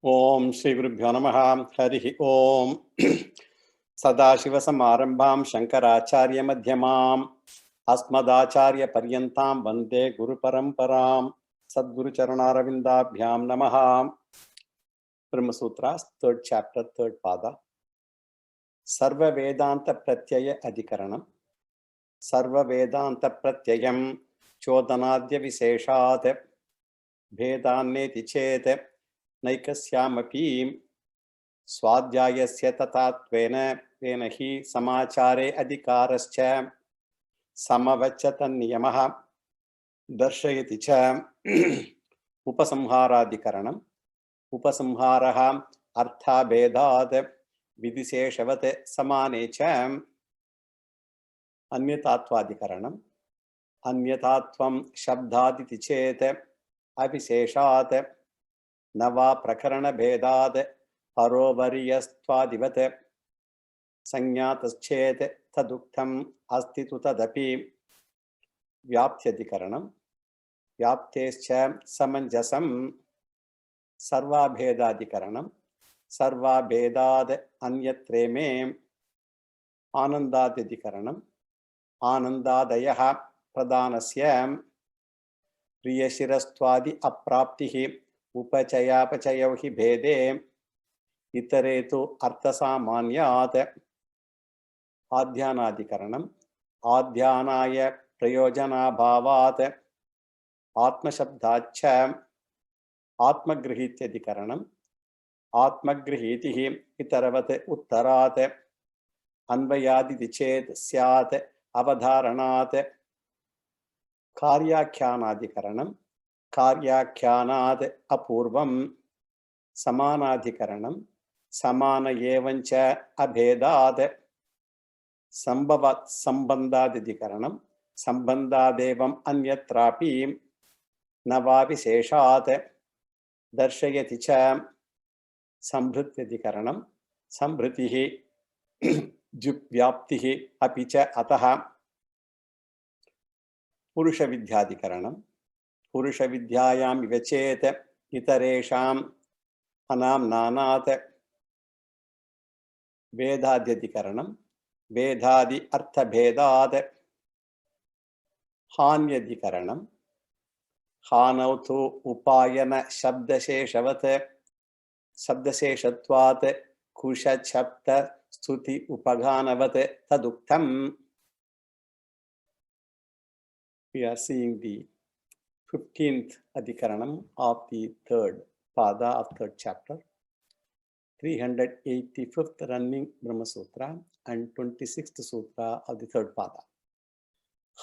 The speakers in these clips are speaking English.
Om Shri Gurubhyo Namaha Harihi Om Sadashivasamārambhām Shankaracharya Madhyamām Asmadacharya Paryantam Vande Guru Paramparam Sadguru Charanaravindaabhyam Namaha. Brahma Sutras, 3rd chapter, 3rd pada. Sarva Vedanta Pratyaya Adhikaranam. Sarva Vedanta Pratyayam Chodanadya Viseshat Vedanneti Chete Naikasyamapi Swadhyayasya Tatattvena Venahi Samachare Adhikarascha Samavachatan Niyamaha Darshayati Cha Upasamharadhikaranam. Upasamharaha Artha Vedad Vidiseshavate Samanecham Anyatattvadhikaranam. Anyatatvam Shabdaditi Chete Aviseshat Nava Prakarana Vedad Parovariyastvadivate Sanyataschete Taduktam Astitu Tadapi Vyaptyadhikaranam. Vyaptescha Samanjasam Sarva Bhedadhikaranam. Sarva Bhedad Anyatreme Anandadhikaranam. Anandadayaha Pradanasyam Priyashirastvadi Apraptihi Upachayapachayavhi Bhede Itaretu Arthasamanyat Adhyanadhikaranam. Adhyanaya Prayojana Bhavat Atmashabdacham Atmagrihitadhikaranam. Atmagrihitihi Itaravate Uttarate Anvayaditi Chet Syat Avadharanate Karyakyanadhikaranam. Karyakyanad Apurvam Samanadhikaranam. Samana Yevancha Abhedad Sambhavat Sambandadhikaranam. Sambandhadevam Anyatrapi Navavi Seshat Darshayati Cha Sambhrityadhikaranam. Sambhritihi Jupvyaptihi Apicha Ataha Purusha Vidyadhikaranam. Purusha Vidyayam Ivachete Itaresham Anam Nanat Vedadhyadhikaranam. Vedadi Artha Bhedad Hanyadhikaranam. Hanautu Upayana Shabdasheshavate Shabdasheshatvat Kusha Chapta Stuti Upaganavate Taduktam. We are seeing the 15th Adhikaranam of the 3rd pada of 3rd chapter, 385th running Brahma Sutra and 26th Sutra of the 3rd pada.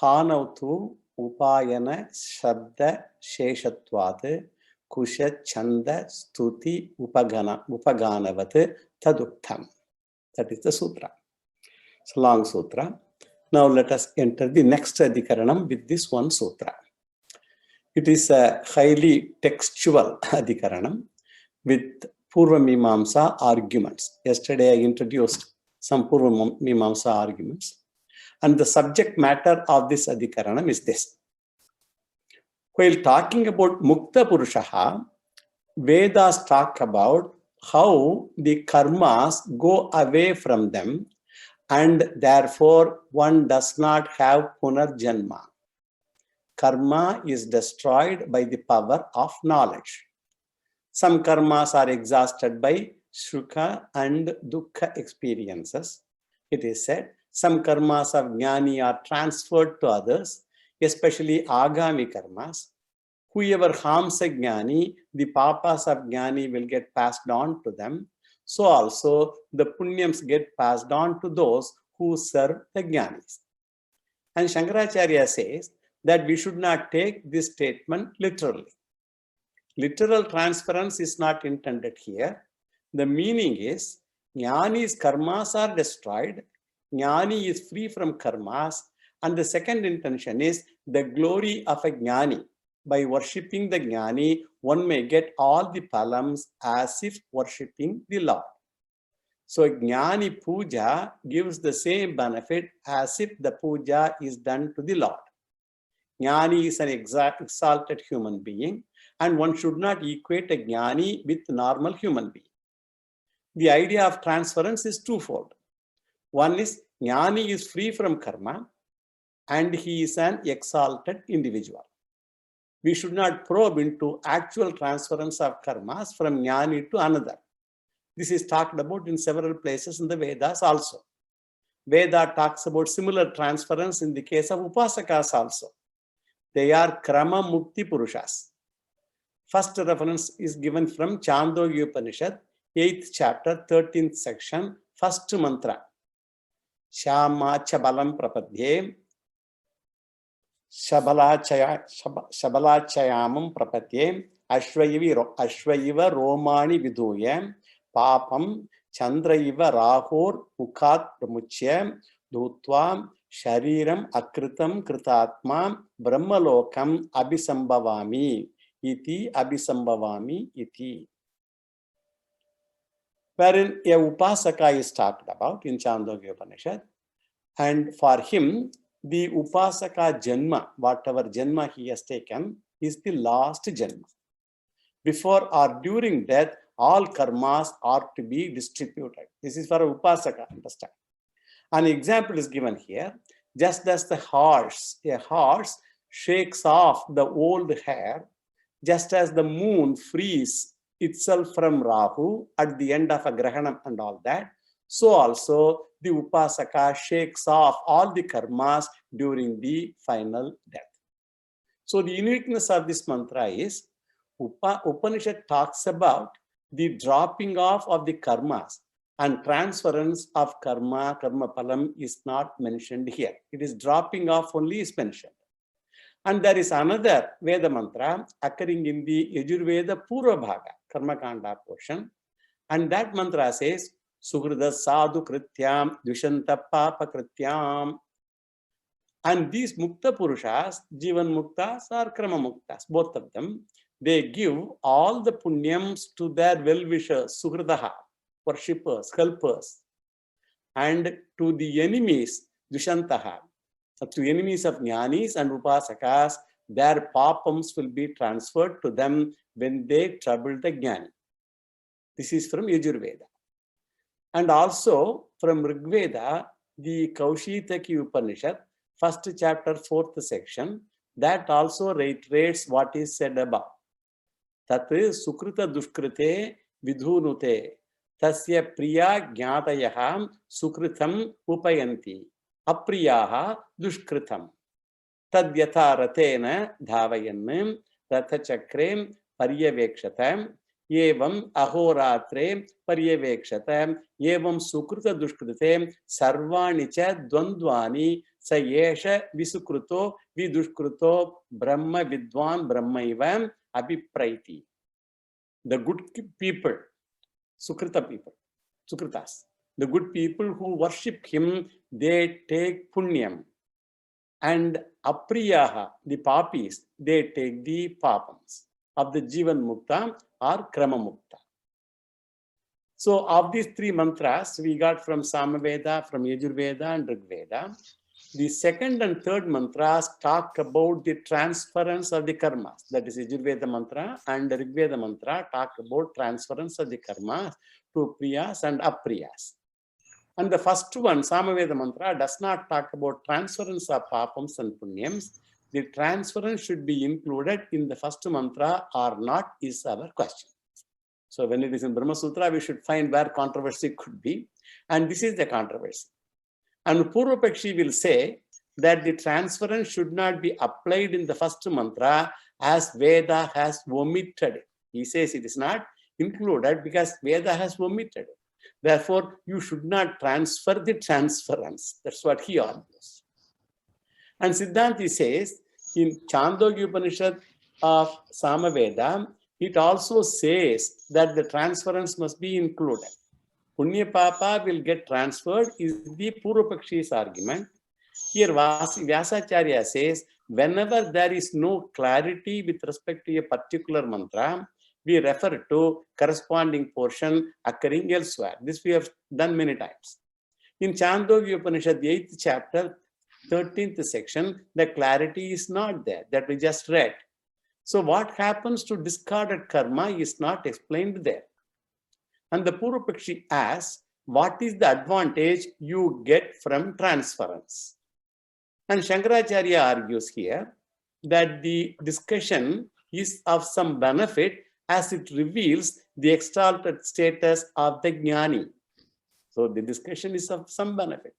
Hanautu Upayana Shabda Sheshatvat Kusha Chanda Stuti Upaganavate Taduktam. That is the sutra. It's a long sutra. Now let us enter the next Adhikaranam with this one sutra. It is a highly textual Adhikaranam with Purva Mimamsa arguments. Yesterday I introduced some Purva Mimamsa arguments. And the subject matter of this Adhikaranam is this. While talking about Mukta Purushaha, Vedas talk about how the karmas go away from them and therefore one does not have punarjanma. Karma is destroyed by the power of knowledge. Some karmas are exhausted by sukha and dukkha experiences. It is said some karmas of jnani are transferred to others, especially agami karmas. Whoever harms a jnani, the papas of jnani will get passed on to them. So also the punyams get passed on to those who serve the jnanis. And Shankaracharya says that we should not take this statement literally. Literal transference is not intended here. The meaning is jnani's karmas are destroyed, jnani is free from karmas, and the second intention is the glory of a jnani. By worshipping the jnani, one may get all the palams as if worshipping the Lord. So jnani puja gives the same benefit as if the puja is done to the Lord. Jnani is an exalted human being, and one should not equate a jnani with normal human being. The idea of transference is twofold. One is jnani is free from karma and he is an exalted individual. We should not probe into actual transference of karmas from jnani to another. This is talked about in several places in the Vedas also. Veda talks about similar transference in the case of upasakas also. They are krama mukti purushas. First reference is given from Chandogya Upanishad, 8th chapter, 13th section, first mantra. Shamacha balam prapadye, shabalachayamam prapadye, ashvayiva romani viduye, papam chandraiva rahor mukhat pramuchya, dhutvam shariram akritam kritatma brahmalokam abhisambhavami iti. Wherein a upasaka is talked about in Chandogya Upanishad, and for him the upasaka janma, whatever janma he has taken, is the last janma. Before or during death, all karmas are to be distributed. This is for upasaka, understand. An example is given here. Just as a horse shakes off the old hair, just as the moon frees itself from Rahu at the end of a grahanam and all that, so also the upasaka shakes off all the karmas during the final death. So the uniqueness of this mantra is Upanishad talks about the dropping off of the karmas, and transference of karma phalam is not mentioned here. It is dropping off only is mentioned. And there is another Veda mantra occurring in the Yajurveda Purva Bhaga, Karma Kanda portion. And that mantra says, Suhrida Sadhu Krityam, Dushanta Papa Krityam. And these Mukta Purushas, Jivan Muktas or Krama Muktas, both of them, they give all the punyams to their well-wishers, Suhridaha, worshippers, helpers, and to the enemies, Dushantaha. To enemies of jnanis and upasakas, their papams will be transferred to them when they trouble the jnani. This is from Yajurveda. And also from Rigveda, the Kaushitaki Upanishad, first chapter, 4th section, that also reiterates what is said above. Tat sukrita dushkrite vidhunute tasya priya jnatayah sukritam upayanti. Apriyaha dushkritam. Tadyatha ratena dhavayan rathachakre paryavekshata evam ahoratre paryavekshata evam sukrita dushkrite sarvani cha dvandvani sa yesha visukruto vidushkruto brahma vidwan brahmaivam abhipraiti. The good people, sukrita people, sukritas, the good people who worship him, they take punyam. And apriyaha, the papis, they take the papams of the Jivan Mukta or Krama Mukta. So of these three mantras we got from Samaveda, from Yajurveda and Rigveda. The second and third mantras talk about the transference of the karmas. That is Yajurveda mantra and Rigveda mantra talk about transference of the karmas to priyas and apriyas. And the first one, Samaveda mantra, does not talk about transference of papams and punyams. The transference should be included in the first mantra or not is our question. So when it is in Brahma Sutra, we should find where controversy could be. And this is the controversy. And Purvapakshi will say that the transference should not be applied in the first mantra as Veda has omitted it. He says it is not included because Veda has omitted it. Therefore, you should not transfer the transference. That's what he argues. And Siddhanti says, in Chandogya Upanishad of Samaveda, it also says that the transference must be included. Punya Papa will get transferred is the Purvapakshi's argument. Here Vyasacharya says, whenever there is no clarity with respect to a particular mantra, we refer to corresponding portion occurring elsewhere. This we have done many times. In Chandogya Upanishad, 8th chapter, 13th section, the clarity is not there, that we just read. So what happens to discarded karma is not explained there. And the Purva Pakshi asks, what is the advantage you get from transference? And Shankaracharya argues here that the discussion is of some benefit as it reveals the exalted status of the jnani. So the discussion is of some benefit.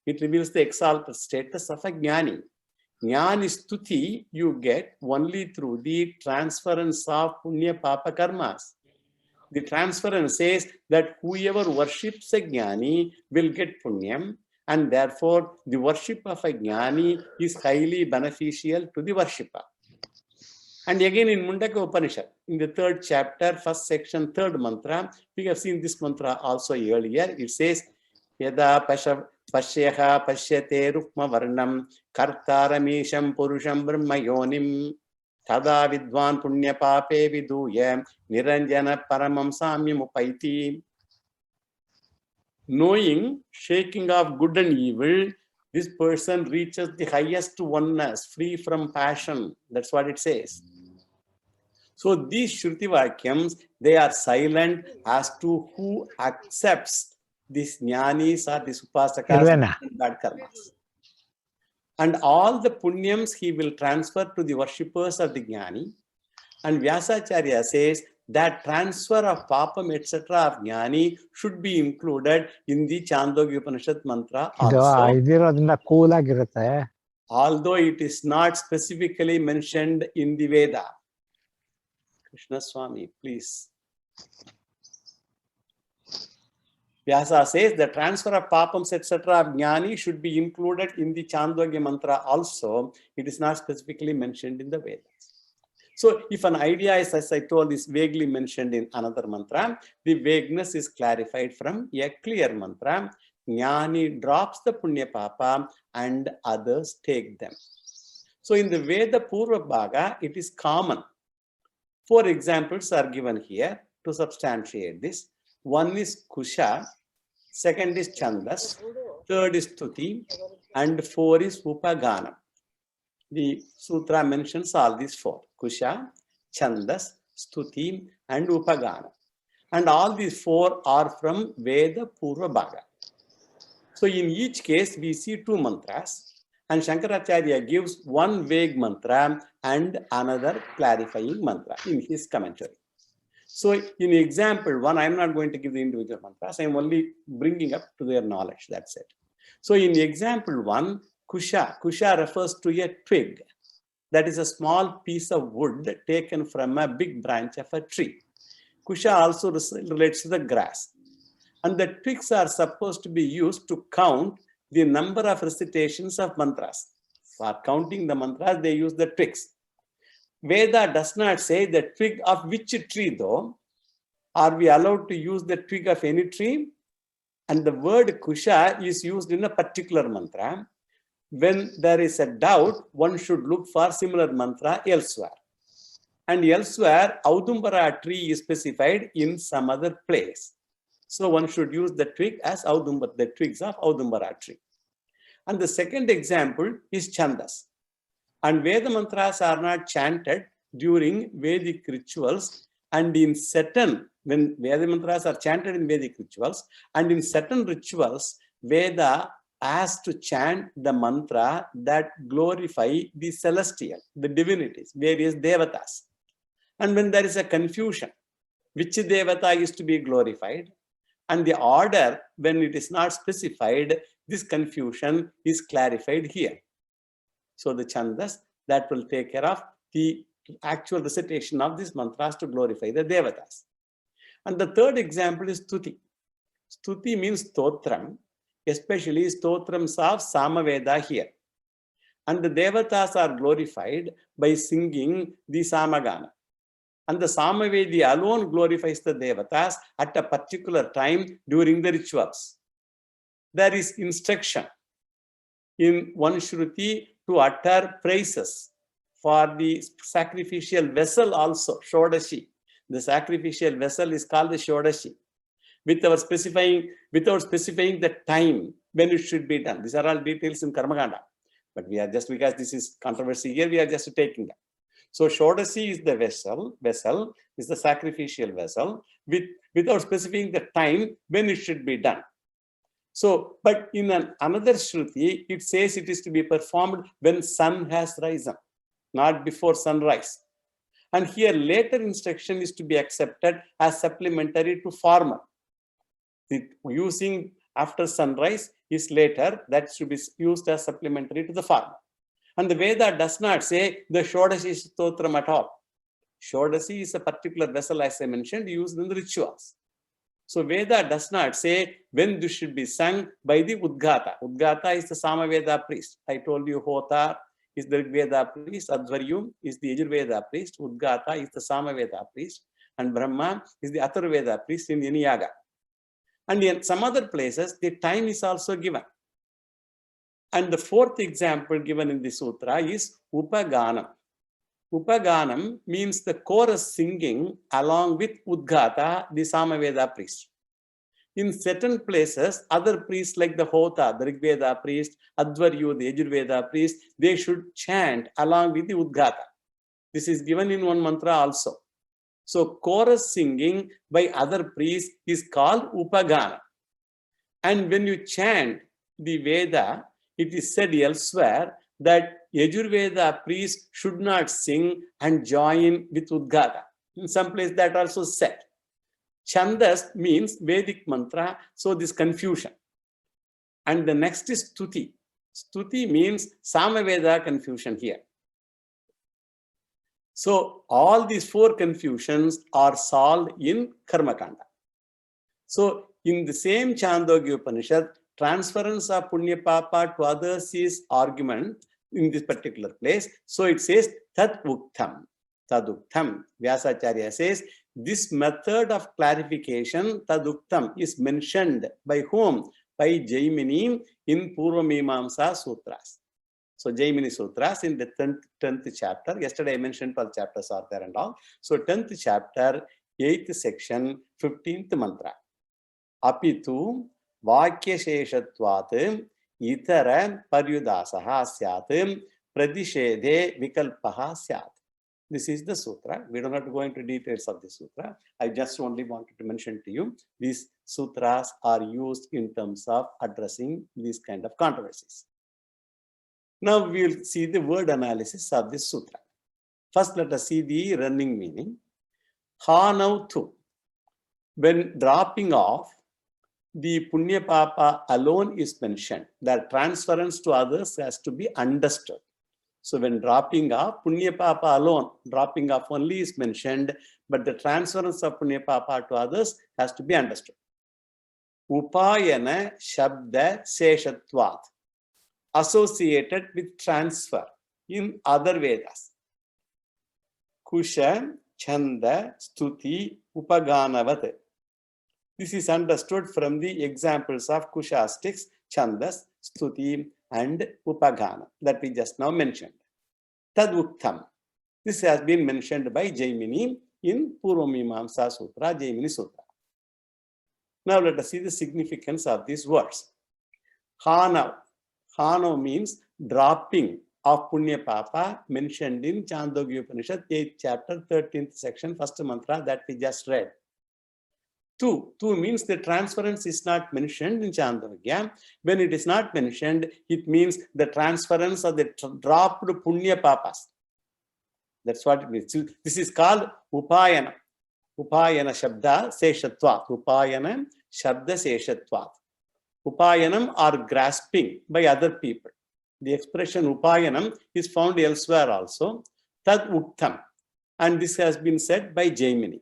It reveals the exalted status of a jnani. Jnani stuti you get only through the transference of punya papa karmas. The transference says that whoever worships a jnani will get punyam, and therefore the worship of a jnani is highly beneficial to the worshipper. And again in Mundaka Upanishad, in the 3rd chapter, 1st section, 3rd mantra, we have seen this mantra also earlier. It says, Yada Pashyaha Pashyate Rukma Varnam Kartaramisham Purusham Brahma Yonim Tada Vidwan Punya Pape Viduya Niranjana Paramam Samyam Upaiti. Knowing, shaking off good and evil, this person reaches the highest oneness, free from passion. That's what it says. So these Shruti Vakyams, they are silent as to who accepts these jnanis or these upasakas and bad karmas. And all the punyams he will transfer to the worshippers of the jnani. And Vyasacharya says that transfer of papam etc. of jnani should be included in the Chandogya Upanishad mantra also. Although it is not specifically mentioned in the Veda. Krishna Swami, please. Vyasa says the transfer of papams etc. of jnani should be included in the Chandogya mantra also. It is not specifically mentioned in the Vedas. So if an idea is, as I told, is vaguely mentioned in another mantra, the vagueness is clarified from a clear mantra. Jnani drops the punya papa and others take them. So in the Veda Purva Bhaga, it is common. 4 examples are given here to substantiate this. One is Kusha, second is Chandas, third is Tuti, and 4 is Upagana. The sutra mentions all these 4, Kusha, Chandas, Stuti, and Upagana. And all these 4 are from Veda Purva Bhaga. So in each case, we see 2 mantras. And Shankaracharya gives one vague mantra and another clarifying mantra in his commentary. So in example 1, I am not going to give the individual mantras. I am only bringing up to their knowledge. That's it. So in example 1, Kusha refers to a twig. That is a small piece of wood taken from a big branch of a tree. Kusha also relates to the grass. And the twigs are supposed to be used to count the number of recitations of mantras. For counting the mantras, they use the twigs. Veda does not say the twig of which tree though. Are we allowed to use the twig of any tree? And the word Kusha is used in a particular mantra. When there is a doubt, one should look for similar mantra elsewhere. And elsewhere, Audumbara tree is specified in some other place. So one should use the twig as the twigs of Audumbara tree. And the second example is Chandas. And Veda mantras are not chanted during Vedic rituals and in certain, when Veda mantras are chanted in Vedic rituals, and in certain rituals, Veda asks to chant the mantra that glorify the celestial, the divinities, various devatas. And when there is a confusion, which devata is to be glorified, and the order, when it is not specified, this confusion is clarified here. So the Chandas, that will take care of the actual recitation of these mantras to glorify the devatas. And the third example is Stuti. Stuti means stotram, especially stotrams of Samaveda here. And the devatas are glorified by singing the Samagana. And the Samavedi alone glorifies the devatas at a particular time during the rituals. There is instruction in one Shruti to utter praises for the sacrificial vessel also, Shodashi. The sacrificial vessel is called the Shodashi, without specifying the time when it should be done. These are all details in Karmakanda. But we are just, because this is controversy here, we are just taking them. So Shodasi is the vessel is the sacrificial vessel without specifying the time when it should be done. So, but in another Shruti, it says it is to be performed when sun has risen, not before sunrise. And here later instruction is to be accepted as supplementary to former. The using after sunrise is later, that should be used as supplementary to the former. And the Veda does not say the Shodasi Stotram at all. Shodasi is a particular vessel, as I mentioned, used in the rituals. So Veda does not say when this should be sung by the Udgata. Udgata is the Samaveda priest. I told you Hotar is the Rigveda priest, Advaryum is the Yajurveda priest, Udgata is the Samaveda priest, and Brahma is the Atharvaveda priest in any yaga. And in some other places, the time is also given. And the fourth example given in the sutra is Upaganam. Upaganam means the chorus singing along with Udgata, the Samaveda priest. In certain places, other priests like the Hota, the Rigveda priest, Advaryu, the Yajurveda priest, they should chant along with the Udgata. This is given in one mantra also. So chorus singing by other priests is called Upagana. And when you chant the Veda, it is said elsewhere that Yajurveda priests should not sing and join with Udgata. In some place that also said. Chandas means Vedic mantra, so this confusion. And the next is Stuti. Stuti means Samaveda confusion here. So all these four confusions are solved in Karmakanda. So in the same Chandogya Upanishad, transference of Punya Papa to others is argument in this particular place. So it says Tat Uktam. Taduktam. Vyasacharya says this method of clarification, Taduktam, is mentioned by whom? By Jaimini in Purvamimamsa Sutras. So Jaimini Sutras in the 10th chapter. Yesterday I mentioned 12 chapters are there and all. So 10th chapter, 8th section, 15th mantra. Apitu Vakya Sheshatvat Itara Paryudasaha Syat Pradishede Vikalpaha Syat. This is the sutra. We do not go into details of the sutra. I just only wanted to mention to you, these sutras are used in terms of addressing these kind of controversies. Now we will see the word analysis of this sutra. First, let us see the running meaning. Hanau tu. When dropping off, the Punya Papa alone is mentioned. The transference to others has to be understood. So when dropping off, Punya Papa alone, dropping off only is mentioned, but the transference of Punya Papa to others has to be understood. Upayana Shabda Seshatvat, associated with transfer in other Vedas. Kusha, Chanda, Stuti, Upaganavat. This is understood from the examples of Kushastics, Chandas, Stuti, and Upagana that we just now mentioned. Taduktam. This has been mentioned by Jaimini in Purvamimamsa Sutra, Jaimini Sutra. Now let us see the significance of these words. Hanav. Hanav means dropping of Punya Papa mentioned in Chandogya Upanishad, 8th chapter, 13th section, first mantra that we just read. Tu means the transference is not mentioned in Chandogya. When it is not mentioned, it means the transference of the dropped Punya Papas. That's what it means. This is called Upayana. Upayana Shabda Seshatvat. Upayana Shabda Seshatvat. Upayanam are grasping by other people. The expression Upayanam is found elsewhere also. Tad Uktam. And this has been said by Jaimini.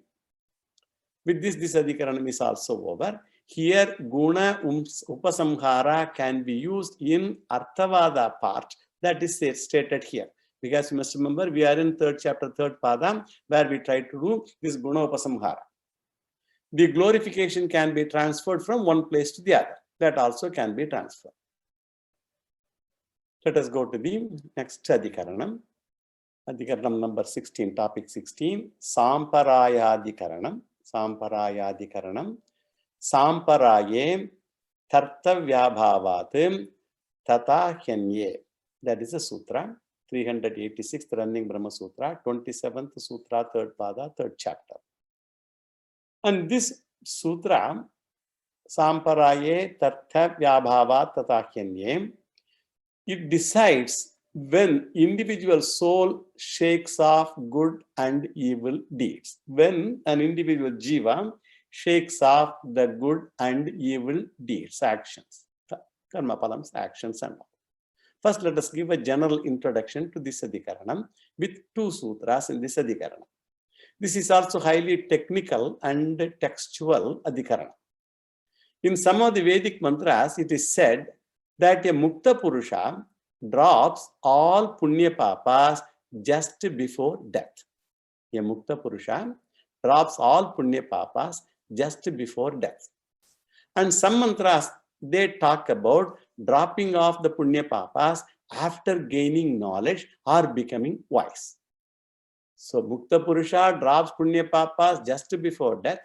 With this Adhikaranam is also over. Here, Guna Upasamhara can be used in Arthavada part that is stated here. Because you must remember, we are in 3rd chapter, 3rd Pada, where we try to do this Guna Upasamhara. The glorification can be transferred from one place to the other. That also can be transferred. Let us go to the next Adhikaranam. Adhikaranam number 16, topic 16, Samparayadhikaranam. Samparayadhikaranam. Samparaye Tartavyabhavat Tatahyanye. That is a sutra. 386th running Brahma Sutra, 27th Sutra, 3rd Pada, 3rd chapter. And this Sutra, Samparaye Tartha Vyabhava Tatahyanye, it decides when individual soul shakes off good and evil deeds. When an individual jiva shakes off the good and evil deeds, actions, karma palams, actions and all. First, let us give a general introduction to this adhikaranam with 2 sutras in this adhikaranam. This is also highly technical and textual adhikaranam. In some of the Vedic mantras, it is said that a Mukta Purusha drops all Punya Papas just before death. A Mukta Purusha drops all Punya Papas just before death. And some mantras, they talk about dropping off the Punya Papas after gaining knowledge or becoming wise. So Mukta Purusha drops Punya Papas just before death.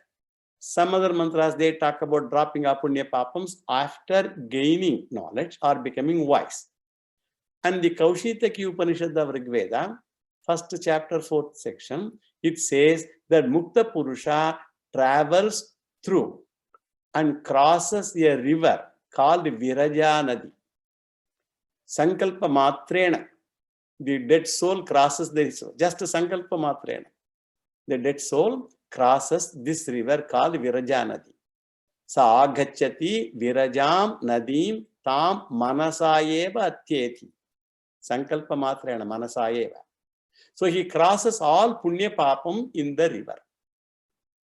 Some other mantras, they talk about dropping off Punya Papams after gaining knowledge or becoming wise. And the Kaushitaki Upanishad of Rigveda, 1st chapter, 4th section, it says that Mukta Purusha travels through and crosses a river called Viraja Nadi. Sankalpa Matrena, the dead soul crosses this, just Sankalpa Matrena. The dead soul crosses this river called Viraja Nadi. Sa agacchati Virajam Nadim Tam Manasayeva Atyeti. Sankalpa Matrena Manasayeva. So he crosses all Punya Papam in the river.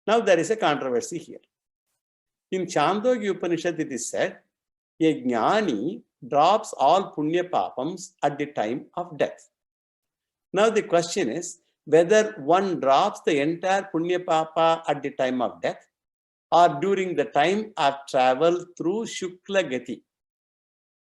Now there is a controversy here. In Chandogya Upanishad it is said, a Jnani drops all Punya Papams at the time of death. Now the question is whether one drops the entire Punya Papa at the time of death or during the time of travel through Shukla Gati.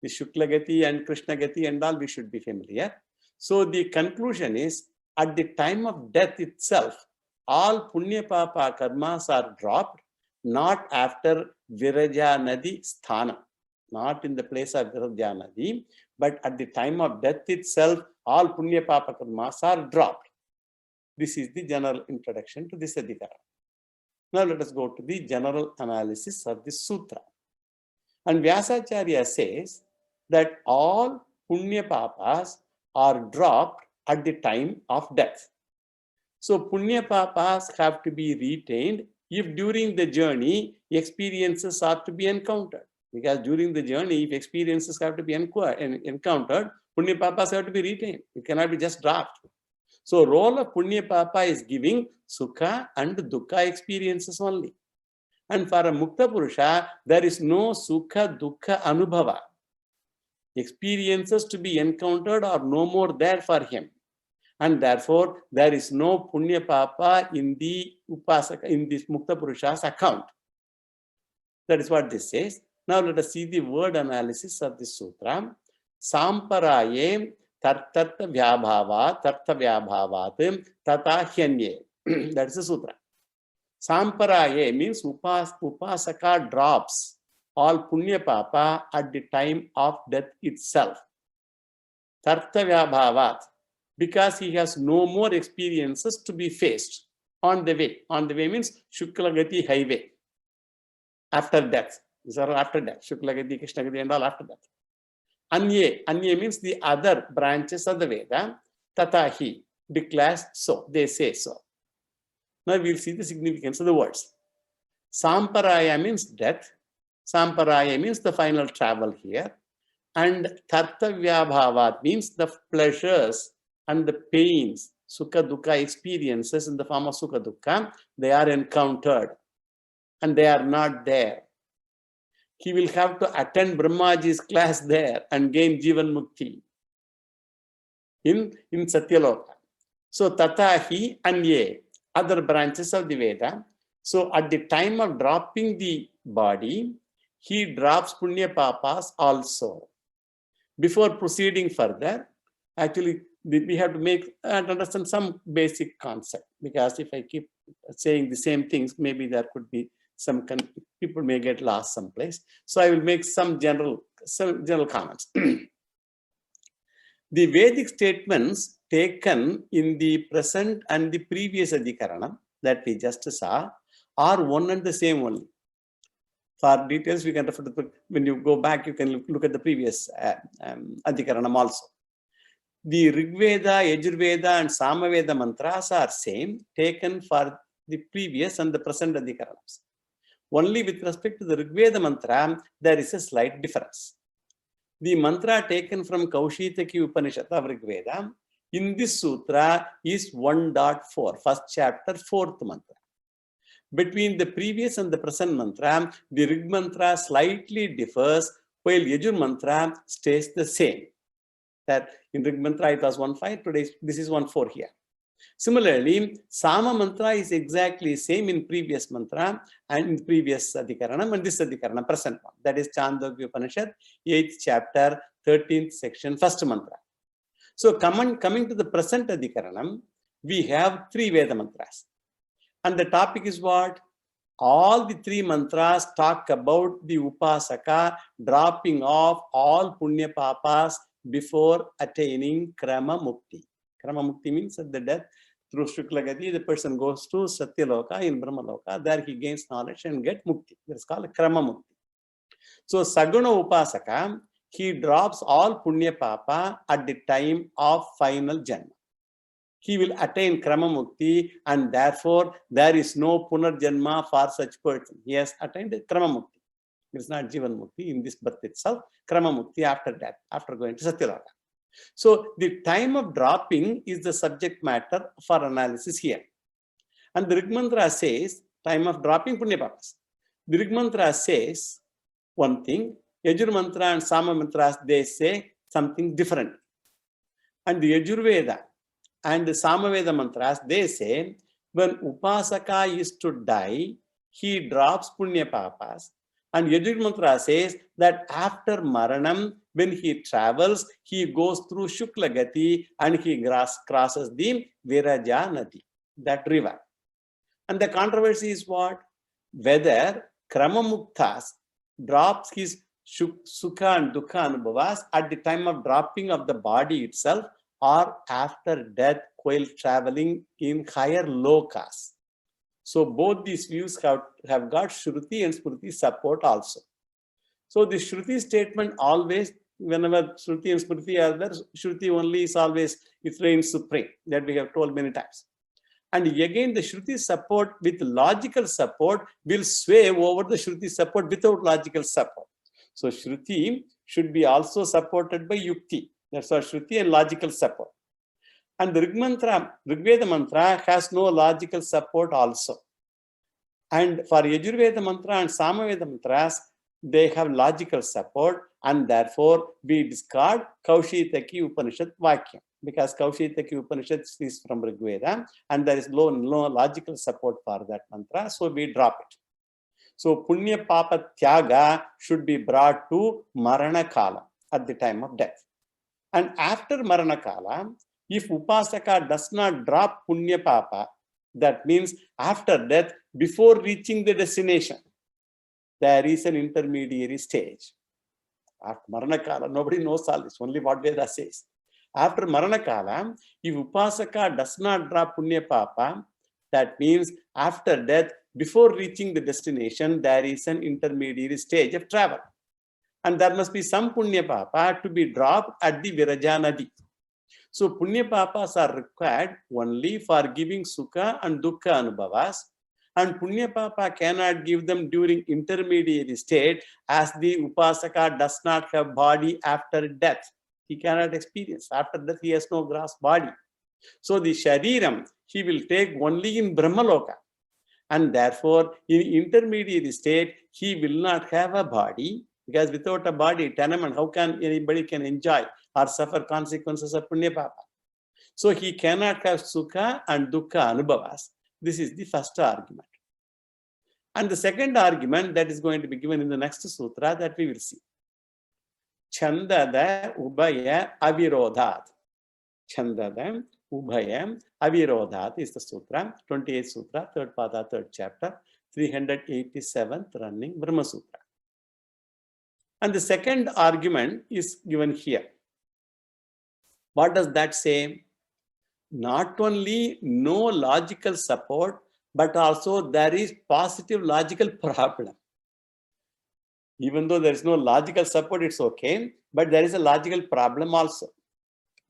The Shukla Gati and Krishna Gati and all we should be familiar. So the conclusion is at the time of death itself, all Punya Papa karmas are dropped, not after Viraja Nadi Sthana, not in the place of Viraja Nadi, but at the time of death itself, all Punya Papa karmas are dropped. This is the general introduction to this adhikara. Now let us go to the general analysis of this sutra. And Vyasacharya says that all Punya Papas are dropped at the time of death. So Punya Papas have to be retained if during the journey experiences are to be encountered. Because during the journey, if experiences have to be encountered, Punya Papas have to be retained. It cannot be just dropped. So role of Punya Papa is giving Sukha and Dukkha experiences only. And for a Mukta Purusha, there is no Sukha Dukkha Anubhava. Experiences to be encountered are no more there for him. And therefore, there is no Punya Papa in the Upasaka, in this Mukta Purusha's account. That is what this says. Now let us see the word analysis of this sutra. Samparaye tartartha vyabhava tartha vyabhavat tatahyanye. That is the sutra. Samparaye means Upasaka drops all Punya Papa at the time of death itself. Tartha vyabhavat, because he has no more experiences to be faced on the way. On the way means Shukla Gati highway. After death. These are after death. Shukla Gati, Krishna Gati and all after death. Anye means the other branches of the Veda. Tatahi declares so. They say so. Now we will see the significance of the words. Samparaya means death. Samparaya means the final travel here. And Tartavyabhavat means the pleasures and the pains, Sukha Dukkha experiences in the form of Sukha Dukkha, they are encountered and they are not there. He will have to attend Brahmaji's class there and gain Jivan Mukti in Satyaloka. So Tatahi Anye, other branches of the Veda. So at the time of dropping the body, he drops Punya Papas also. Before proceeding further, actually we have to make and understand some basic concept, because if I keep saying the same things, maybe there could be some people may get lost someplace. So I will make some general comments. The Vedic statements taken in the present and the previous Adhikaranam that we just saw are one and the same only. For details, we can refer to the, when you go back, you can look at the previous Adhikaranam also. The Rigveda, Yajurveda, and Samaveda mantras are same, taken for the previous and the present Adhikaranams. Only with respect to the Rigveda mantra, there is a slight difference. The mantra taken from Kaushitaki Upanishad of Rigveda in this sutra is 1.4, first chapter, fourth mantra. Between the previous and the present mantra, the Rig mantra slightly differs, while Yajur mantra stays the same. That in Rig mantra it was 1.5, today this is 1.4 here. Similarly, Sama mantra is exactly same in previous mantra and in previous Adhikaranam and this Adhikaranam, present one. That is Chandogya Upanishad, 8th chapter, 13th section, first mantra. So coming to the present Adhikaranam, we have 3 Veda mantras. And the topic is what? All the 3 mantras talk about the Upasaka dropping off all Punya Papas before attaining Krama Mukti. Krama Mukti means at the death, through Shuklagati, the person goes to Satyaloka in Brahmaloka. There he gains knowledge and get Mukti. That is called Krama Mukti. So Saguna Upasaka, he drops all Punya Papa at the time of final Janma. He will attain Krama Mukti, and therefore there is no Punarjanma for such person. He has attained Krama Mukti. It is not Jivan Mukti in this birth itself. Krama Mukti after death, after going to Satyaloka. So the time of dropping is the subject matter for analysis here. And the Rig mantra says, time of dropping Punya Papas. The Rig mantra says one thing, Yajur mantra and Sama mantras, they say something different. And the Yajurveda and the Samaveda mantras, they say, when Upasaka is to die, he drops Punya Papas. And Yajur mantra says that after Maranam, when he travels, he goes through Shuklagati and he crosses the Viraja Nadi, that river. And the controversy is what? Whether Kramamuktas drops his Sukha and Dukha Anubhavas at the time of dropping of the body itself or after death while traveling in higher lokas. So both these views have got Shruti and Smriti support also. So the Shruti statement always, whenever Shruti and Smriti are there, Shruti only is always, it reigns supreme. That we have told many times. And again, the Shruti support with logical support will sway over the Shruti support without logical support. So Shruti should be also supported by Yukti. That's why Shruti and logical support. And the Rigveda mantra has no logical support also. And for Yajurveda mantra and Samaveda mantras, they have logical support, and therefore we discard Kaushitaki Upanishad Vakyam, because Kaushitaki Upanishad is from Rigveda and there is no logical support for that mantra, so we drop it. So Punya Papa Tyaga should be brought to Marana Kala at the time of death. And after Marana Kala, if Upasaka does not drop Punya Papa, that means after death, before reaching the destination, there is an intermediary stage. After Marana Kala, nobody knows all this, only what Veda says. After Marana Kala, if Upasaka does not drop Punya Papa, that means after death, before reaching the destination, there is an intermediary stage of travel. And there must be some Punya Papa to be dropped at the Viraja Nadi. So Punya Papas are required only for giving Sukha and Dukkha Anubhavas, and Punya Papa cannot give them during intermediary state, as the Upasaka does not have body after death. He cannot experience. After death, he has no gross body. So the Shariram, he will take only in Brahmaloka. And therefore, in intermediary state, he will not have a body, because without a body, tenement, how can anybody can enjoy or suffer consequences of Punya Papa? So he cannot have Sukha and Dukkha Anubhavas. This is the first argument. And the second argument that is going to be given in the next sutra that we will see. Chandada Ubhaya Avirodhat. Chandada Ubhaya Avirodhat is the sutra, 28th sutra, 3rd pada, 3rd chapter, 387th running Brahma Sutra. And the second argument is given here. What does that say? Not only no logical support, but also there is positive logical problem. Even though there is no logical support, it's okay, but there is a logical problem also.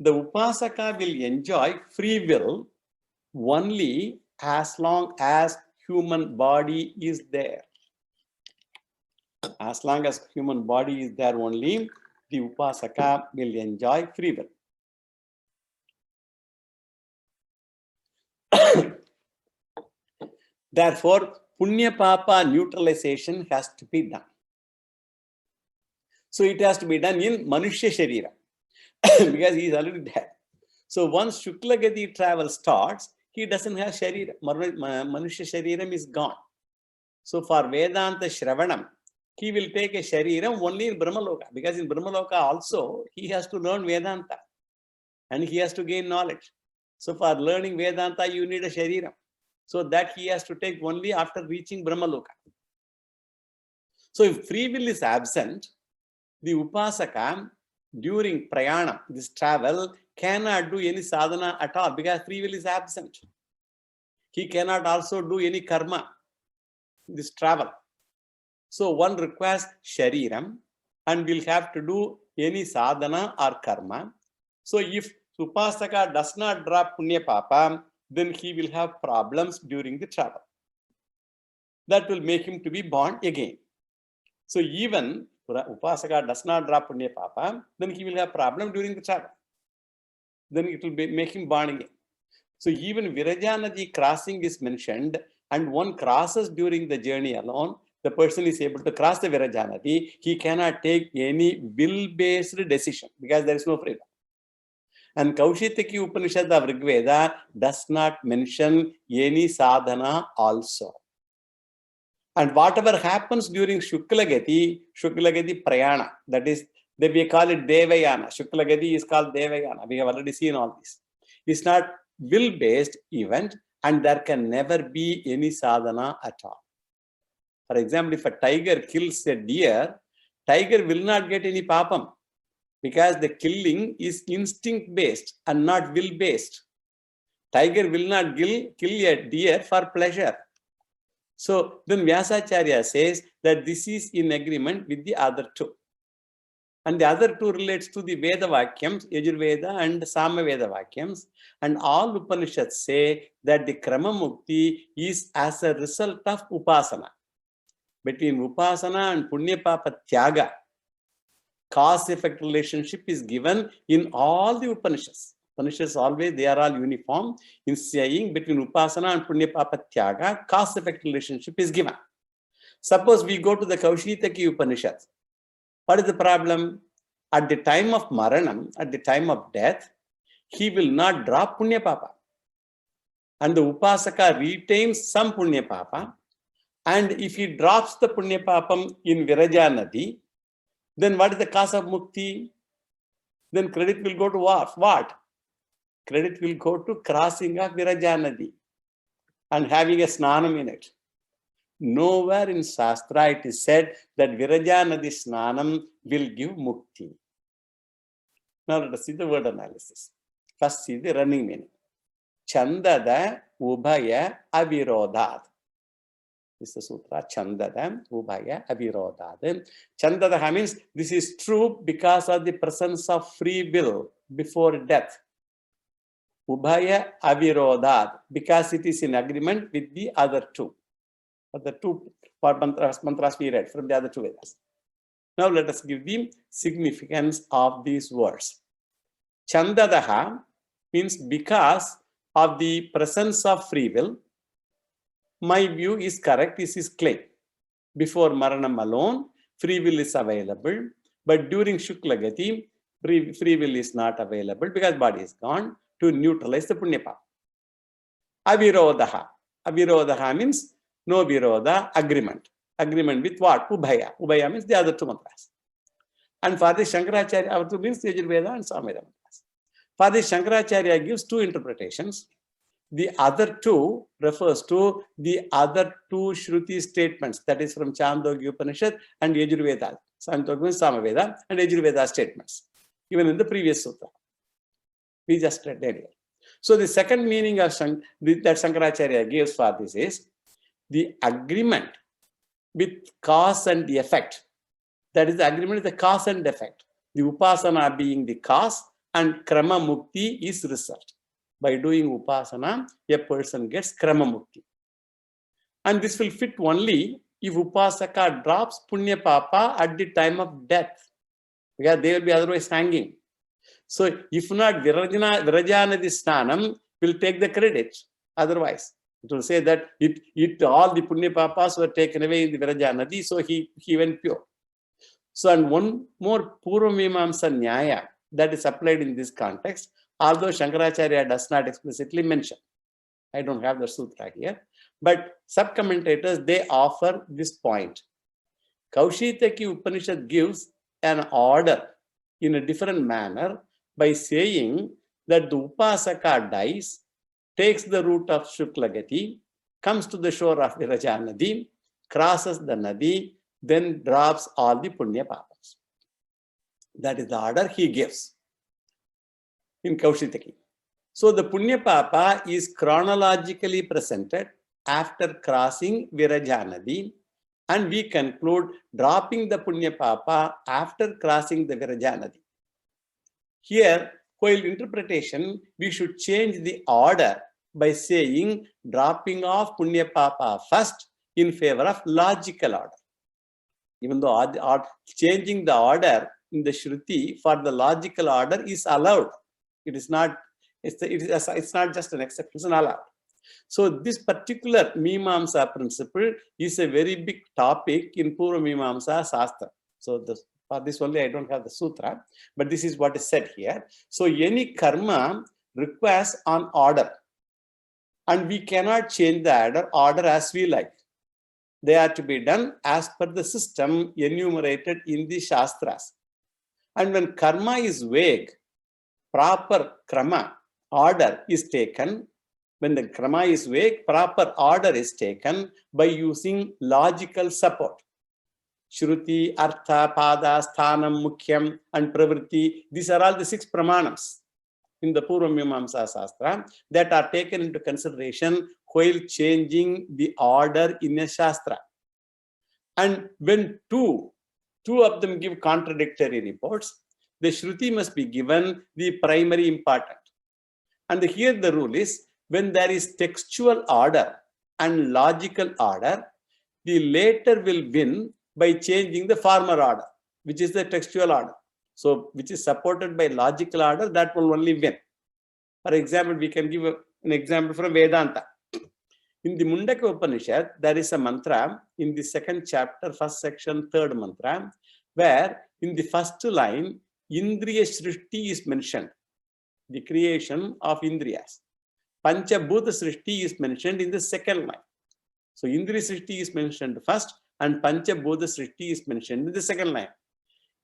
The Upasaka will enjoy free will only as long as human body is there. As long as human body is there only, the Upasaka will enjoy free will. Therefore, Punya Papa neutralization has to be done. So it has to be done in Manushya Sharira because he is already dead. So once Shukla Gati travel starts, he doesn't have Sharira. Manushya Shariram is gone. So for Vedanta Shravanam, he will take a Shariram only in Brahmaloka, because in Brahmaloka also he has to learn Vedanta and he has to gain knowledge. So for learning Vedanta, you need a Shariram. So that he has to take only after reaching Brahmaloka. So if free will is absent, the Upasaka during Prayana, this travel, cannot do any sadhana at all because free will is absent. He cannot also do any karma, this travel. So one requires Shariram and will have to do any sadhana or karma. So if Upasaka does not drop Punya Papa, then he will have problems during the travel. That will make him to be born again. So even Upasaka does not drop Punya Papa, then he will have problem during the travel. Then it will make him born again. So even Virajanadi crossing is mentioned, and one crosses during the journey alone. The person is able to cross the Virajanadi. He cannot take any will-based decision because there is no freedom. And Kaushitaki Upanishad of Rigveda does not mention any sadhana also. And whatever happens during Shuklagati Prayana, that is, that we call it Devayana. Shuklagati is called Devayana. We have already seen all this. It's not will-based event, and there can never be any sadhana at all. For example, if a tiger kills a deer, tiger will not get any papam because the killing is instinct-based and not will-based. Tiger will not kill a deer for pleasure. So then Vyasacharya says that this is in agreement with the other two. And the other two relates to the Veda Vakyams, Yajurveda and Samaveda Vakyams. And all Upanishads say that the Krama Mukti is as a result of Upasana. Between Upasana and Punya Papa Tyaga, cause-effect relationship is given in all the Upanishads. Upanishads always, they are all uniform in saying between Upasana and Punya Papa Tyaga, cause-effect relationship is given. Suppose we go to the Kaushitaki Upanishad. What is the problem? At the time of Maranam, at the time of death, he will not drop Punya Papa. And the Upasaka retains some Punya Papa. And if he drops the Punya Papam in Virajanadi, then what is the cause of Mukti? Then credit will go to what? Credit will go to crossing of Virajanadi and having a snanam in it. Nowhere in Shastra it is said that Virajanadi snanam will give Mukti. Now let us see the word analysis. First see the running meaning. Chandada Ubhaya Avirodhat. This is the sutra. Chandada Ubhaya Avirodhat. Chandada means this is true because of the presence of free will before death. Ubhaya Avirodhat, because it is in agreement with the other two. The two mantras we read from the other two Vedas. Now let us give the significance of these words. Chandadaha means because of the presence of free will. My view is correct, this is claim. Before Maranam alone, free will is available, but during Shuklagati, free will is not available because body is gone to neutralize the Punya Papa. Avirodaha. Avirodaha means no viroda, agreement. Agreement with what? Ubhaya. Ubhaya means the other two mantras. And for the Shankaracharya, our two means Yajurveda and Samaveda mantras. For the Shankaracharya gives two interpretations. The other two refers to the other two Shruti statements, that is from Chandogya Upanishad and Yajurveda. Chandogya Samaveda and Yajurveda statements, even in the previous sutra. We just read earlier. So the second meaning of that Shankaracharya gives for this is the agreement with cause and the effect. That is the agreement with the cause and effect. The upasana being the cause and krama mukti is result. By doing upasana, a person gets krama mukti. And this will fit only if upasaka drops punya papa at the time of death, because they will be otherwise hanging. So if not, Virajanadi Snanam will take the credit. Otherwise, it will say that all the punya papas were taken away in the Virajanadi, so he went pure. So, and one more Purvamimamsa Nyaya that is applied in this context, although Shankaracharya does not explicitly mention. I don't have the sutra here, but sub-commentators, they offer this point. Kaushitaki Upanishad gives an order in a different manner by saying that the Upasaka dies, takes the route of Shuklagati, comes to the shore of Virajanadi, crosses the Nadi, then drops all the Punya Papas. That is the order he gives in Kaushitaki. So the Punya Papa is chronologically presented after crossing Virajanadi, and we conclude dropping the Punya Papa after crossing the Virajanadi. Here, while interpretation, we should change the order by saying dropping off Punya Papa first in favor of logical order. Even though changing the order in the Shruti for the logical order is allowed. It is not, it's not just an exception, it's not allowed. So this particular Mimamsa principle is a very big topic in Purva Mimamsa Shastra. So for this only I don't have the sutra, but this is what is said here. So any karma requires an order, and we cannot change the order as we like. They are to be done as per the system enumerated in the Shastras. And when karma is vague, proper krama, order is taken. When the krama is vague, proper order is taken by using logical support. Shruti, Artha, Pada, Sthanam, Mukhyam, and Pravritti. These are all the 6 pramanams in the Purva Mimamsa Shastra that are taken into consideration while changing the order in a Shastra. And when two of them give contradictory reports, the Shruti must be given the primary important. And here the rule is, when there is textual order and logical order, the later will win by changing the former order, which is the textual order. So, which is supported by logical order, that will only win. For example, we can give an example from Vedanta. In the Mundaka Upanishad, there is a mantra in the 2nd chapter, 1st section, 3rd mantra, where in the first line, Indriya Srishti is mentioned, the creation of Indriyas. Pancha Bhuta Srishti is mentioned in the 2nd line. So Indriya Srishti is mentioned first, and Pancha Bhuta Srishti is mentioned in the 2nd line.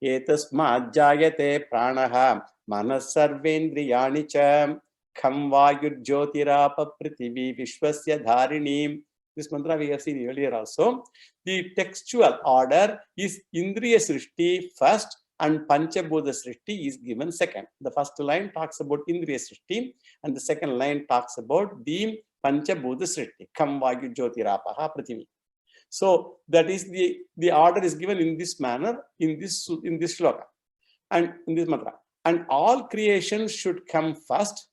Etasmad jayate pranaha manas sarvendriyani cha kham vayur jyotirapa prithivi vishwasya dharini. This mantra we have seen earlier also. The textual order is Indriya Srishti first and Pancha Bhuta Srishti is given second. The first line talks about Indriya Srishti and the 2nd line talks about the Pancha Bhuta Srishti. Kham vayur jyotirapa prithivi. So that is the order is given in this manner in this shloka and in this mantra. And all creations should come first,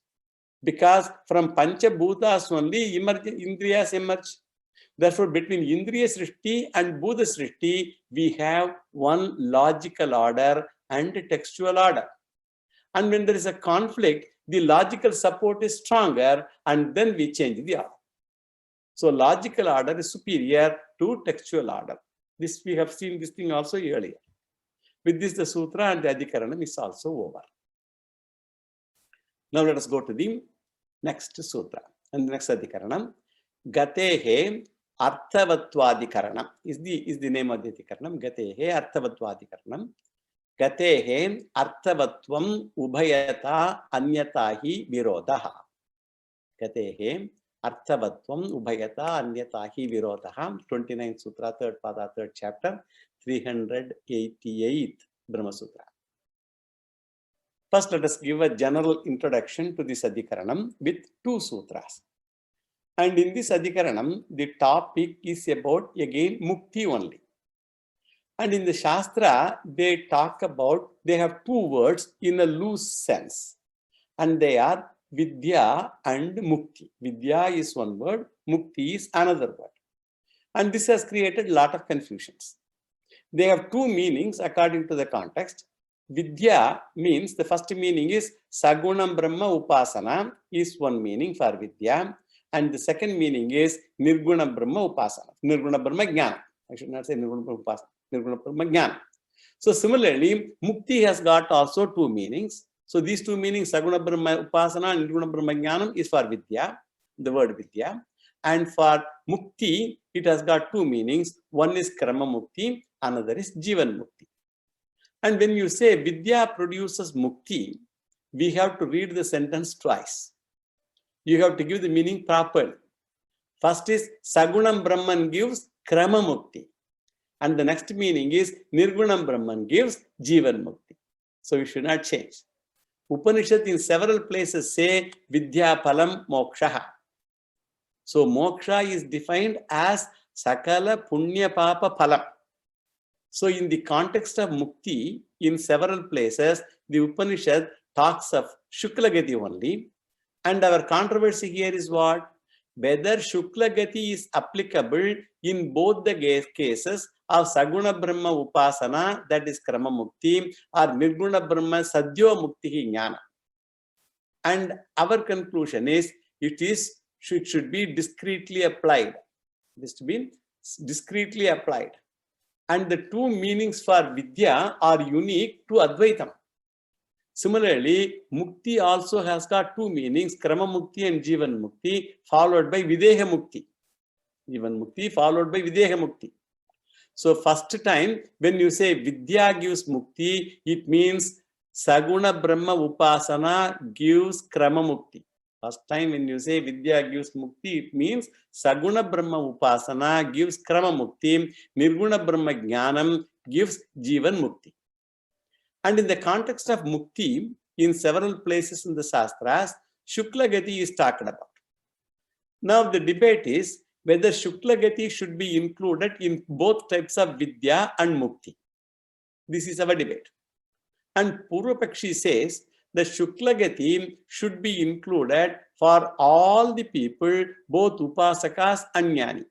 because from Pancha Bhutas only Indriyas emerge. Therefore, between Indriya Srishti and Bhuta Srishti, we have one logical order and a textual order. And when there is a conflict, the logical support is stronger, and then we change the order. So logical order is superior to textual order. This we have seen this thing also earlier. With this, the sutra and the adhikaranam is also over. Now let us go to the next sutra and the next adhikaranam. Gatehe Arthavattvadhikaranam is the name of the adhikaranam. Gatehe Arthavattvadhikaranam. Gatehe Arthavatvam Ubhayata Anyatahi Virodaha. Gatehe Arthavatvam Ubhayata Anyatahi Virodaha. 29th Sutra, 3rd Pada, 3rd chapter, 388th Brahma Sutra. First, let us give a general introduction to this Adhikaranam with 2 sutras. And in this Adhikaranam, the topic is about, again, Mukti only. And in the Shastra, they talk about, they have 2 words in a loose sense. And they are Vidya and Mukti. Vidya is one word, Mukti is another word. And this has created a lot of confusions. They have 2 meanings according to the context. Vidya means, the first meaning is Sagunam Brahma Upasana is one meaning for Vidya. And the second meaning is Nirguna Brahma Upasana. Nirguna Brahma Jnana. I should not say Nirguna Brahma Upasana. Nirguna Brahma Jnana. So similarly, Mukti has got also 2 meanings. So these 2 meanings, Saguna Brahma Upasana and Nirguna Brahma Jnanam, is for Vidya, the word Vidya. And for Mukti, it has got 2 meanings. One is Krama Mukti, another is Jivan Mukti. And when you say Vidya produces Mukti, we have to read the sentence twice. You have to give the meaning properly. First is Sagunam Brahman gives Krama Mukti. And the next meaning is Nirgunam Brahman gives Jivan Mukti. So you should not change. Upanishad in several places say Vidya Palam Mokshaha. So moksha is defined as Sakala Punya Papa Palam. So in the context of Mukti, in several places, the Upanishad talks of Shukla Gati only. And our controversy here is what? Whether Shukla Gati is applicable in both the cases of Saguna Brahma Upasana, that is Krama Mukti, or Nirguna Brahma Sadhyo Mukti Jnana. And our conclusion is, it should be discreetly applied. This to be discreetly applied. And the 2 meanings for Vidya are unique to Advaitam. Similarly, Mukti also has got 2 meanings, Krama Mukti and Jivan Mukti, followed by Videha Mukti. Jivan Mukti followed by Videha Mukti. So first time, when you say Vidya gives Mukti, it means Saguna Brahma Upasana gives Krama Mukti. First time when you say Vidya gives Mukti, it means Saguna Brahma Upasana gives Krama Mukti, Nirguna Brahma Jnanam gives Jivan Mukti. And in the context of Mukti, in several places in the Shastras, Shukla Gati is talked about. Now the debate is whether Shukla Gati should be included in both types of Vidya and Mukti. This is our debate. And Purvapakshi says the Shukla Gati should be included for all the people, both Upasakas and Jnani.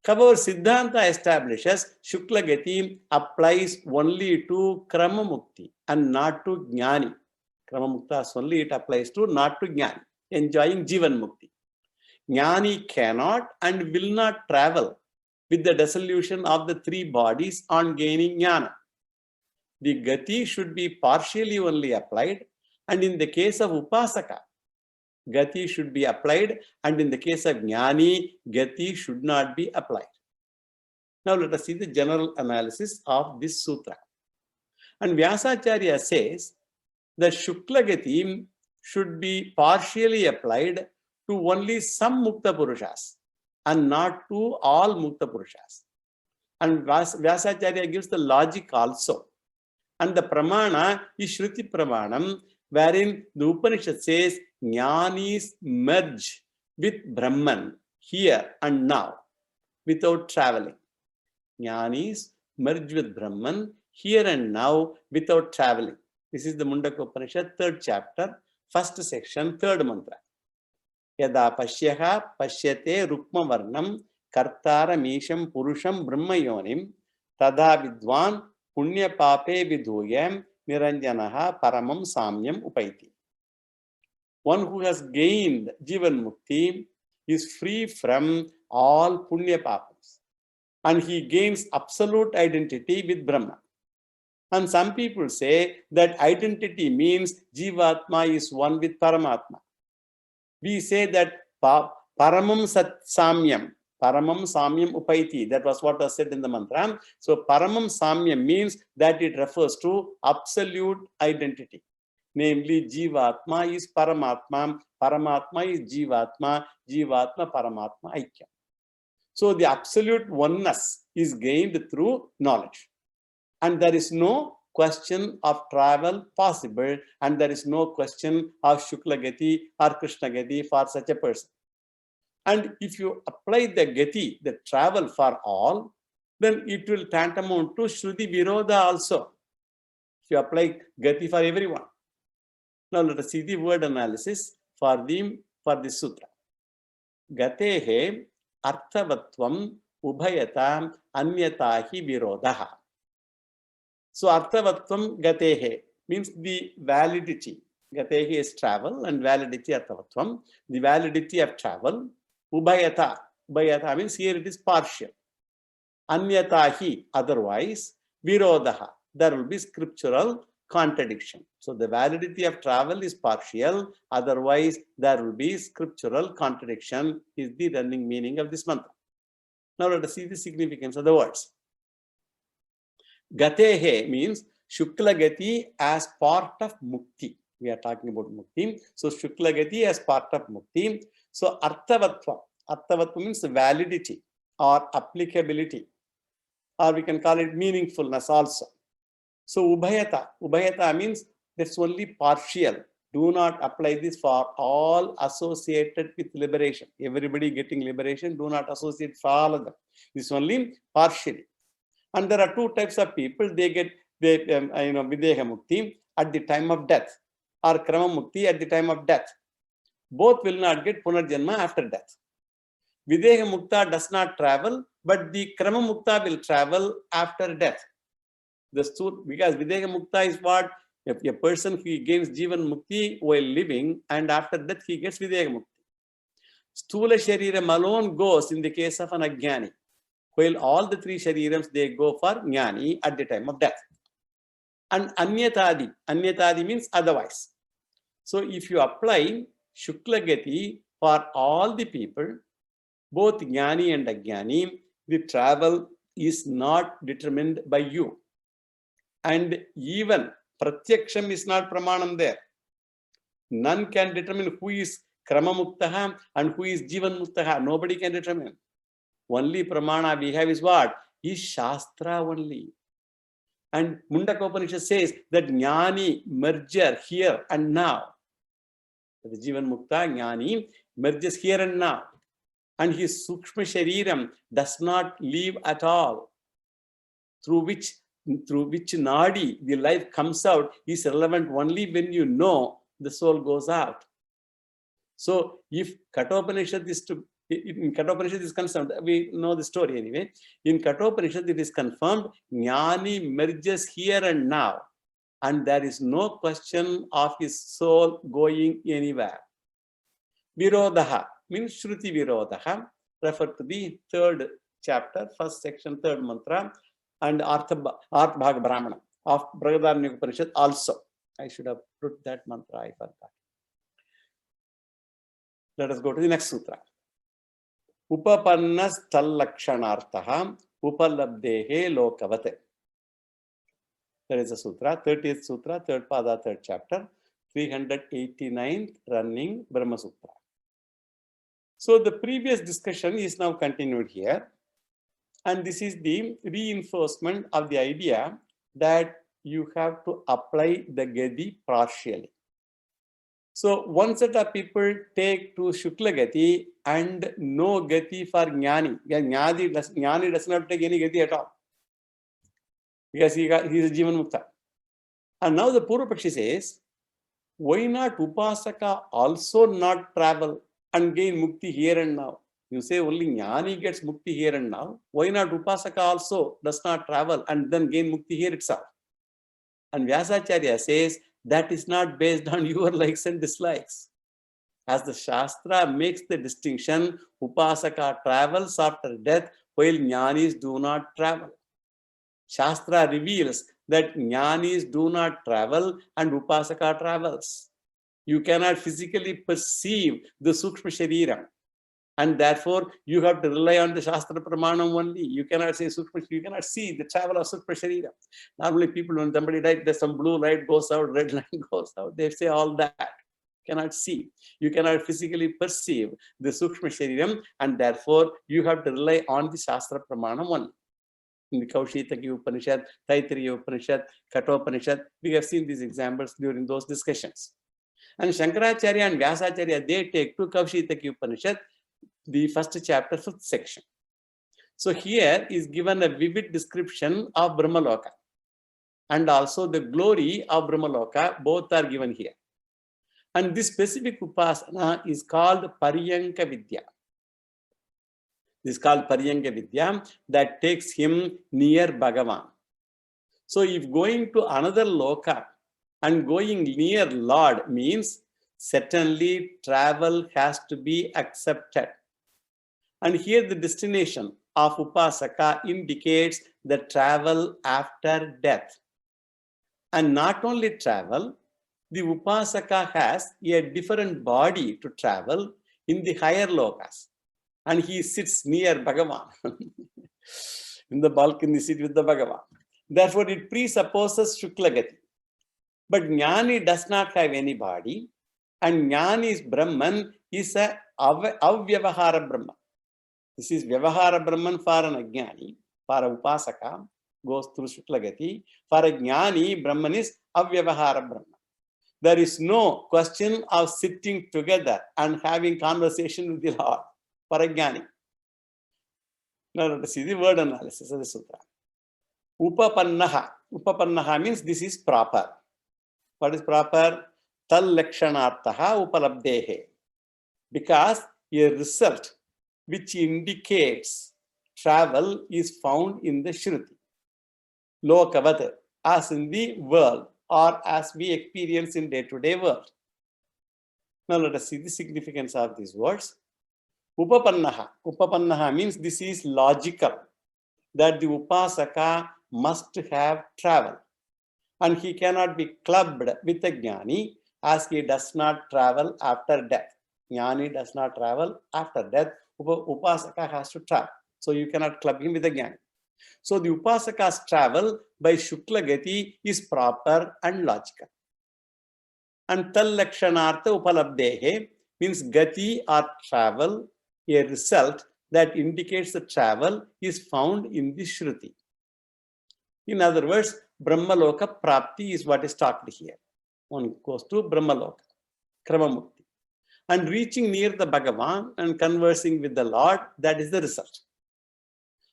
However, Siddhanta establishes Shukla Gati applies only to Krama Mukti and not to Jnani. Krama Mukta only it applies to, not to Jnani, enjoying Jivan Mukti. Jnani cannot and will not travel with the dissolution of the 3 bodies on gaining Jnana. The Gati should be partially only applied, and in the case of Upasaka, Gati should be applied, and in the case of Jnani, Gati should not be applied. Now let us see the general analysis of this sutra. And Vyasacharya says that Shukla Gati should be partially applied to only some Mukta Purushas and not to all Mukta Purushas. And Vyasacharya gives the logic also. And the Pramana is Shruti Pramanam, wherein the Upanishad says Jnanis merge with Brahman here and now without traveling. Jnanis merge with Brahman here and now without traveling. This is the Mundaka Upanishad, 3rd chapter, 1st section, 3rd mantra. Yada Pashyaha Pashyate Rukma Varnam Kartara Misham Purusham Brahma Yonim Tada Vidwan Punya Pape Viduyam Niranjanaha Paramam Samyam Upaiti. One who has gained Jivan Mukti is free from all Punya Papams, and he gains absolute identity with Brahma. And some people say that identity means Jivatma is one with Paramatma. We say that Paramam Sat Samyam, Paramam Samyam Upaiti, that was what was said in the mantra. So Paramam Samyam means that it refers to absolute identity. Namely, Jivatma is Paramatma, Paramatma is Jivatma, Jivatma Paramatma Aikya. So the absolute oneness is gained through knowledge. And there is no question of travel possible, and there is no question of Shukla Gati or Krishna Gati for such a person. And if you apply the Gati, the travel for all, then it will tantamount to Shruti Virodha also. If you apply Gati for everyone. Now let us see the word analysis for this sutra. Gatehe arthavatvam ubhayatam anyatahi virodaha. So arthavatvam gatehe means the validity. Gatehe is travel and validity arthavatvam. The validity of travel. Ubhayata. Ubhayata means here it is partial. Anyatahi, otherwise. Virodaha. There will be scriptural contradiction. So the validity of travel is partial. Otherwise, there will be scriptural contradiction is the running meaning of this mantra. Now let us see the significance of the words. Gatehe means Shukla Gati as part of Mukti. We are talking about Mukti. So Shukla Gati as part of Mukti. So Arthavatva. Arthavatva means validity or applicability. Or we can call it meaningfulness also. So Ubhayata. Ubhayata means that's only partial. Do not apply this for all associated with liberation. Everybody getting liberation, do not associate for all of them. This only partially. And there are two types of people. They get Videha Mukti at the time of death, or Krama Mukti at the time of death. Both will not get Punarjanma after death. Videha Mukta does not travel, but the Krama Mukta will travel after death. Because Videha Mukta is what? If a person he gains Jivan Mukti while living, and after death he gets Videha Mukti. Stula Shariram alone goes in the case of an Ajnani. While all the three Sharirams, they go for Jnani at the time of death. And Anyatadi means otherwise. So if you apply Shukla Gati for all the people, both Jnani and Ajnani, the travel is not determined by you. And even Pratyaksham is not Pramanam there. None can determine who is Krama Muktaha and who is Jivan Muktaha. Nobody can determine. Only Pramana we have is what? Is Shastra only. And Mundaka Upanishad says that Jnani merger here and now. The Jivan Mukta Jnani merges here and now. And his Sukshma Shariram does not leave at all. Through which Nadi the life comes out is relevant only when you know the soul goes out. So if Kathopanishad is to in Kathopanishad is concerned, we know the story anyway. In Kathopanishad it is confirmed Jnani merges here and now, and there is no question of his soul going anywhere. Virodaha means Shruti Virodaha, refer to the third chapter, first section, third mantra, and Artha Brahmana of Brihadaranyaka Upanishad also. I should have put that mantra, I forgot. Let us go to the next sutra. Upapannas tallakshanartaha upalabdehe lokavate. There is a sutra, 30th sutra, third pada, third chapter, 389th running Brahma Sutra. So the previous discussion is now continued here. And this is the reinforcement of the idea that you have to apply the Gati partially. So one set of people take to Shukla Gati and no Gati for Jnani. Jnani does not take any Gati at all. Because he is a Jivan Mukta. And now the Purva Pakshi says, why not Upasaka also not travel and gain Mukti here and now? You say only Jnani gets Mukti here and now. Why not Upasaka also does not travel and then gain Mukti here itself? And Vyasacharya says that is not based on your likes and dislikes. As the Shastra makes the distinction, Upasaka travels after death while Jnanis do not travel. Shastra reveals that Jnanis do not travel and Upasaka travels. You cannot physically perceive the Sukshma Shariram. And therefore, you have to rely on the Shastra Pramanam only. You cannot say Sukshma, you cannot see the travel of Sukshma Sharira. Normally, people, when somebody dies, there's some blue light goes out, red light goes out. They say all that. Cannot see. You cannot physically perceive the Sukshma Shariram, and therefore, you have to rely on the Shastra Pramanam only. In the Kaushitaki Upanishad, Taittiriya Upanishad, Kathopanishad, we have seen these examples during those discussions. And Shankaracharya and Vyasacharya, they take to Kaushitaki Upanishad, the first chapter, 5th section. So here is given a vivid description of Brahmaloka and also the glory of Brahmaloka, both are given here. And this specific upasana is called Paryanka Vidya. This is called Paryanka Vidya, that takes him near Bhagavan. So if going to another loka and going near Lord means certainly travel has to be accepted. And here the destination of Upasaka indicates the travel after death. And not only travel, the Upasaka has a different body to travel in the higher lokas. And he sits near Bhagavan. In the balcony seat with the Bhagavan. Therefore, it presupposes Shuklagati. But Jnani does not have any body. And Jnani's Brahman is a Avyavahara Brahman. This is Vyavahara Brahman for an Ajnani, for a Upasaka, goes through Shuklagati. For a Jnani, Brahman is Avyavahara Brahman. There is no question of sitting together and having conversation with the Lord for a Jnani. Now let us see the word analysis of the sutra. Upapannaha. Upapannaha means this is proper. What is proper? Tal lakshanartaha upalabdehe. Because a result which indicates travel is found in the Shruti. Lokavat, as in the world or as we experience in day-to-day world. Now let us see the significance of these words. Upapannaha. Upapannaha means this is logical, that the Upasaka must have travel. And he cannot be clubbed with a Jnani as he does not travel after death. Jnani does not travel after death. Upasaka has to travel. So you cannot club him with a Jnani. So the Upasaka's travel by Shuklagati is proper and logical. And Tal Lakshanartha Upalabdehe means Gati or travel, a result that indicates the travel is found in the Shruti. In other words, Brahmaloka Prapti is what is talked here. One goes to Brahmaloka, Kramamukti. And reaching near the Bhagavan and conversing with the Lord, that is the result.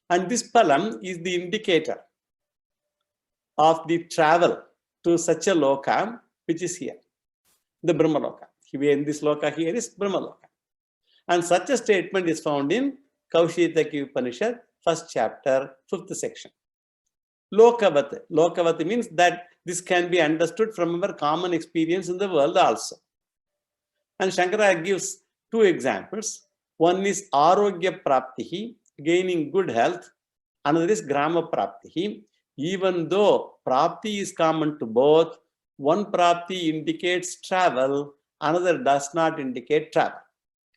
And this palam is the indicator of the travel to such a loka which is here, the Brahmaloka. In this loka here is Brahmaloka. And such a statement is found in Kaushitaki Upanishad, 1st chapter, 5th section. Lokavat. Lokavat means that this can be understood from our common experience in the world also. And Shankara gives 2 examples. One is Arogya Praptihi, gaining good health. Another is Grama Praptihi. Even though Prapti is common to both, one Prapti indicates travel, another does not indicate travel.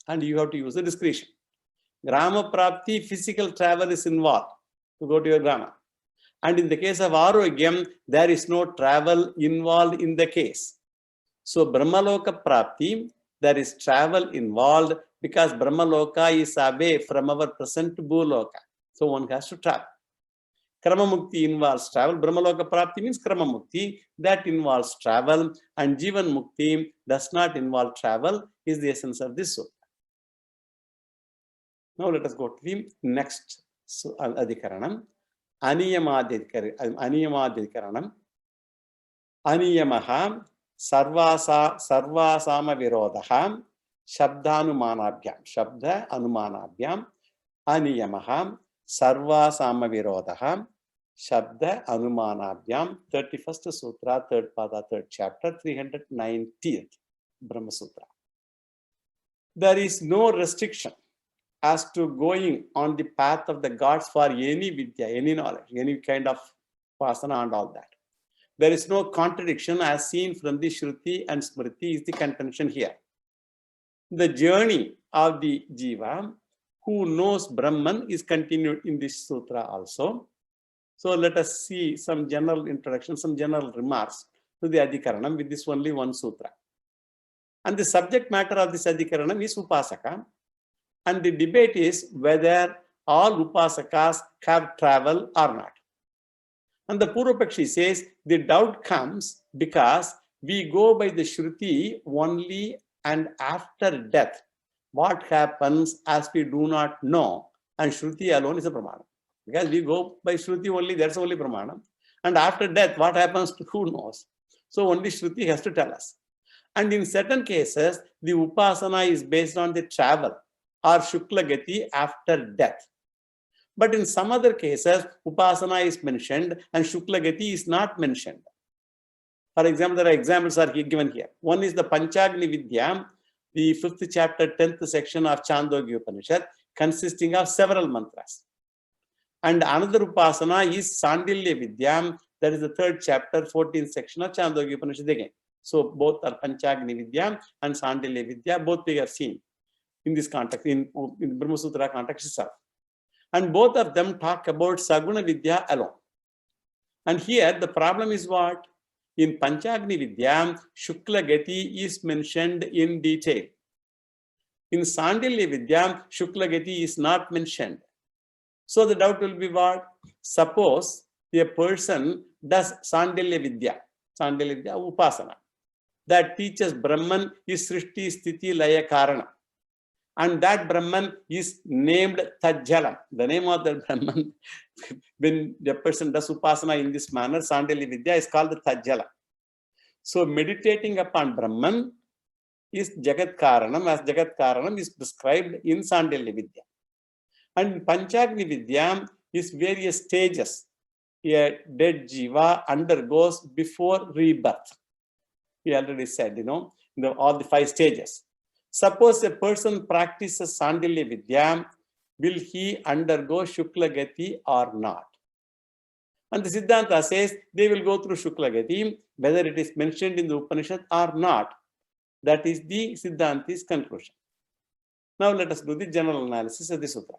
And you have to use the discretion. Grama Prapti, physical travel is involved to go to your Grama. And in the case of Arogyam, there is no travel involved in the case. So Brahmaloka Prapti, there is travel involved because Brahmaloka is away from our present Bhuloka. So one has to travel. Kramamukti involves travel. Brahmaloka Prapti means Kramamukti. That involves travel. And Jivan Mukti does not involve travel, is the essence of this sutra. Now let us go to the next Adhikaranam. Aniyamadhikaranam. Aniyamaha sarvasama virodha shabdanumanabhyam. Shabda anumanabhyam. Aniyamaha sarvasama virodha shabda anumanabhyam. 31st Sutra, 3rd Pada, 3rd chapter, 390th Brahma Sutra. There is no restriction as to going on the path of the gods for any vidya, any knowledge, any kind of upasana and all that. There is no contradiction as seen from the Shruti and Smriti is the contention here. The journey of the Jiva who knows Brahman is continued in this sutra also. So let us see some general introduction, some general remarks to the Adhikaranam with this only one sutra. And the subject matter of this Adhikaranam is Upasaka. And the debate is whether all Upasakas have travel or not. And the Purvapakshi says the doubt comes because we go by the Shruti only, and after death, what happens as we do not know, and Shruti alone is a Pramana. Because we go by Shruti only, that's only Pramana. And after death, what happens to who knows? So only Shruti has to tell us. And in certain cases, the Upasana is based on the travel or Shukla Gati after death. But in some other cases, Upasana is mentioned and Shukla Gati is not mentioned. For example, there are examples are given here. One is the Panchagni Vidya, the 5th chapter, 10th section of Chandogya Upanishad, consisting of several mantras. And another Upasana is Sandilya Vidya, that is the 3rd chapter, 14th section of Chandogya Upanishad again. So both are Panchagni Vidya and Sandilya Vidya, both we have seen in this context, in Brahma Sutra context itself. And both of them talk about Saguna Vidya alone. And here the problem is what? In Panchagni Vidya, Shukla Gati is mentioned in detail. In Sandilya Vidya, Shukla Gati is not mentioned. So the doubt will be what? Suppose a person does Sandilya Vidya Upasana, that teaches Brahman is Srishti Sthiti Laya Karana. And that Brahman is named Tajjalam. The name of the Brahman, when the person does Upasana in this manner, Sandilya Vidya is called the Tajjala. So meditating upon Brahman is Jagat Karanam, as Jagat Karanam is prescribed in Sandilya Vidya. And Panchagni Vidya is various stages a dead Jiva undergoes before rebirth. We already said, all the 5 stages. Suppose a person practices Sandilya Vidya, will he undergo Shukla Gati or not? And the Siddhanta says they will go through Shukla Gati, whether it is mentioned in the Upanishad or not. That is the Siddhanti's conclusion. Now let us do the general analysis of the Sutra.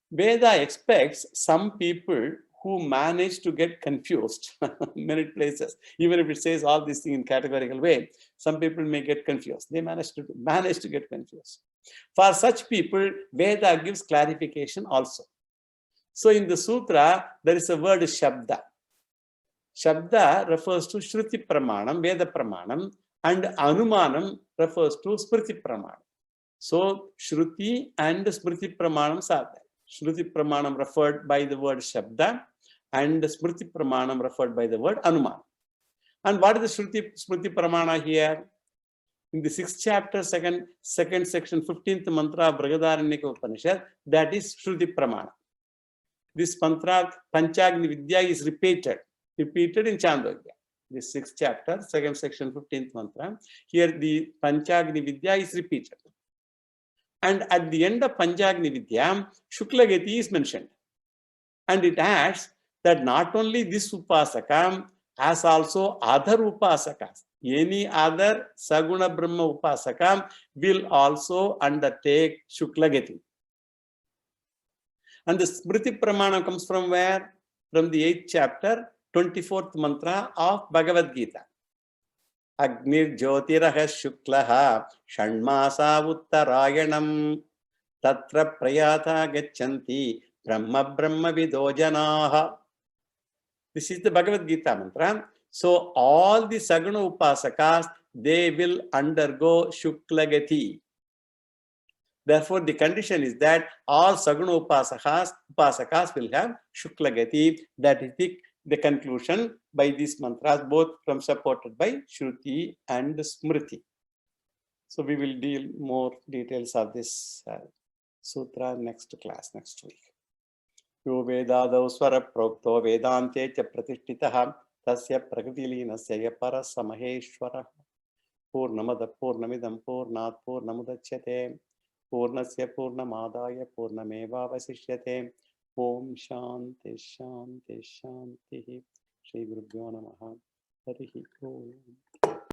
Veda expects some people who manage to get confused many places. Even if it says all these things in categorical way, some people may get confused. They manage to get confused. For such people, Veda gives clarification also. So in the sutra, there is a word Shabda. Shabda refers to Shruti Pramanam, Veda Pramanam, and Anumanam refers to Smriti Pramanam. So Shruti and Smriti Pramanam are there. Shruti Pramanam referred by the word Shabda, and Smriti Pramanam referred by the word Anuman. And what is the Smriti Pramana here? In the 6th chapter, second section, 15th mantra of Brihadaranyaka Upanishad, that is Shruti Pramana. This mantra, Panchagni Vidya, is repeated in Chandogya. The 6th chapter, 2nd section, 15th mantra. Here the Panchagni Vidya is repeated. And at the end of Panchagni Vidya, Shukla Gati is mentioned. And it adds that not only this Upasaka, as also other Upasakas, any other Saguna Brahma Upasaka will also undertake Shukla Gati. And the Smriti Pramana comes from where? From the 8th chapter, 24th mantra of Bhagavad Gita. Agnir Jyotiraha Shuklaha Shanmasa Uttarayanam Tatra Prayata Gachanti Brahma Brahma Vidojanaha. This is the Bhagavad Gita mantra. So all the Saguna Upasakas, they will undergo Shukla Gati. Therefore, the condition is that all Saguna Upasakas will have Shukla Gati. That is the conclusion by these mantras, both supported by Shruti and Smriti. So we will deal more details of this sutra next class, next week. Yo Vedadau Swara Prokto Vedante Cha Pratishtitaha Tasya Prakritileenasya Para Samaheshwara Purnamada Purnamidam Purnat Purnamudachyate Purnasya Purnamadaya Purnameva Vasishyate Om Shanti Shanti Shanti Shri Gurubhyo Namaha Harihi Om.